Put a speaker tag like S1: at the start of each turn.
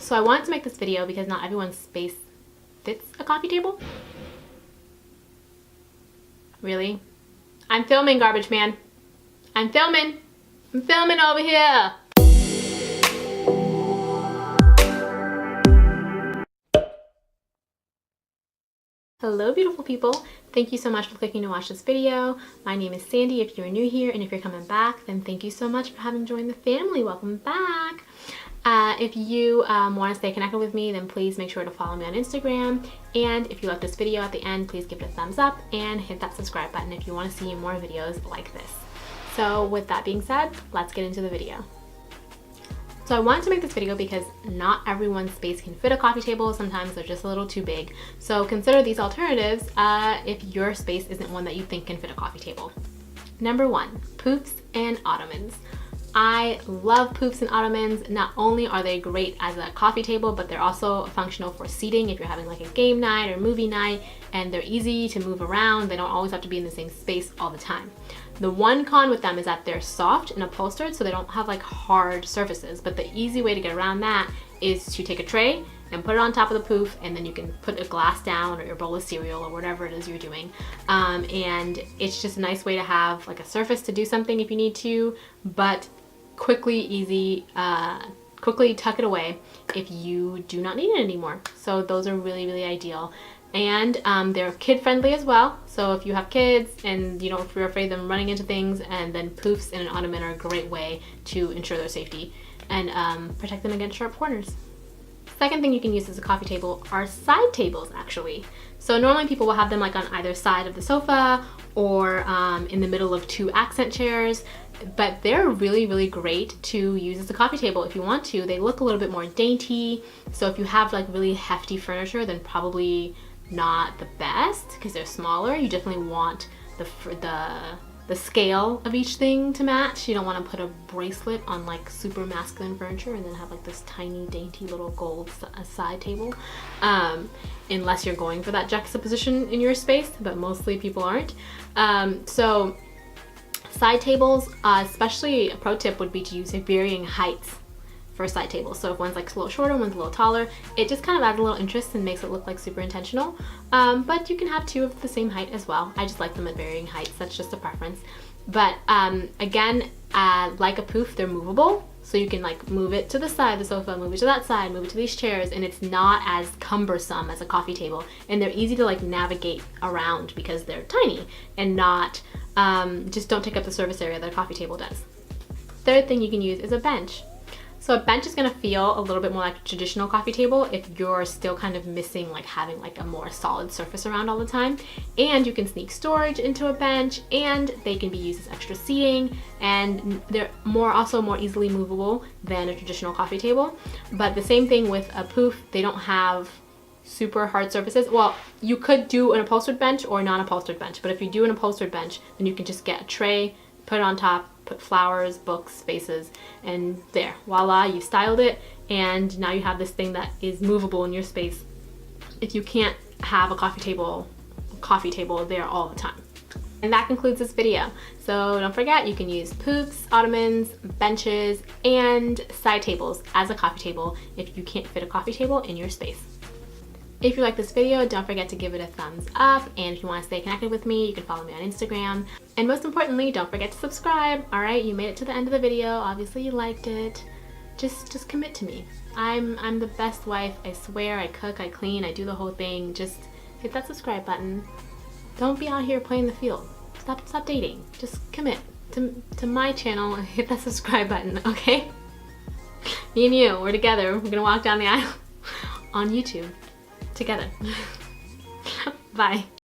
S1: So I wanted to make this video because not everyone's space fits a coffee table. Really? I'm filming, garbage man. I'm filming over here. Hello beautiful people, thank you so much for clicking to watch this video. My name is Sandy if you're new here, and if you're coming back, then thank you so much for having joined the family. Welcome back. If you want to stay connected with me, then please make sure to follow me on Instagram, and if you like this video at the end, please give it a thumbs up and hit that subscribe button if you want to see more videos like this. So with that being said, let's get into the video. So I wanted to make this video because not everyone's space can fit a coffee table. Sometimes they're just a little too big. So consider these alternatives if your space isn't one that you think can fit a coffee table. Number 1, poofs and ottomans. I love poofs and ottomans. Not only are they great as a coffee table, but they're also functional for seating if you're having like a game night or movie night, and they're easy to move around. They don't always have to be in the same space all the time. The one con with them is that they're soft and upholstered, so they don't have like hard surfaces, but the easy way to get around that is to take a tray and put it on top of the poof, and then you can put a glass down or your bowl of cereal or whatever it is you're doing. And it's just a nice way to have like a surface to do something if you need to, but quickly tuck it away if you do not need it anymore. So those are really ideal. And they're kid friendly as well. So if you have kids and if you're afraid of them running into things, and then poofs and an ottoman are a great way to ensure their safety and protect them against sharp corners. Second thing you can use as a coffee table are side tables, actually. So normally people will have them like on either side of the sofa or in the middle of 2 accent chairs, but they're really great to use as a coffee table if you want to. They look a little bit more dainty, so if you have like really hefty furniture, then probably not the best because they're smaller. You definitely want the scale of each thing to match. You don't want to put a bracelet on like super masculine furniture and then have like this tiny dainty little gold side table, unless you're going for that juxtaposition in your space, but mostly people aren't. So side tables, especially a pro tip would be to use varying heights for side tables. So if one's like a little shorter, one's a little taller, it just kind of adds a little interest and makes it look like super intentional. But you can have 2 of the same height as well. I just like them at varying heights. That's just a preference. But again, like a poof, they're movable. So you can like move it to the side of the sofa, move it to that side, move it to these chairs, and it's not as cumbersome as a coffee table. And they're easy to like navigate around because they're tiny and not, just don't take up the surface area that a coffee table does. Third thing you can use is a bench. So a bench is going to feel a little bit more like a traditional coffee table if you're still kind of missing like having like a more solid surface around all the time. And you can sneak storage into a bench, and they can be used as extra seating, and they're also more easily movable than a traditional coffee table. But the same thing with a poof, they don't have super hard surfaces. Well, you could do an upholstered bench or non-upholstered bench, but if you do an upholstered bench, then you can just get a tray, put it on top, put flowers, books, spaces, and there, voila, you styled it, and now you have this thing that is movable in your space if you can't have a coffee table there all the time. And that concludes this video. So don't forget, you can use poofs, ottomans, benches, and side tables as a coffee table if you can't fit a coffee table in your space. If you like this video, don't forget to give it a thumbs up, and if you want to stay connected with me, you can follow me on Instagram. And most importantly, don't forget to subscribe. Alright, you made it to the end of the video, obviously you liked it. Just commit to me. I'm the best wife, I swear. I cook, I clean, I do the whole thing. Just hit that subscribe button. Don't be out here playing the field. Stop dating. Just commit to my channel and hit that subscribe button, okay? Me and you, we're together. We're gonna walk down the aisle on YouTube together. Bye.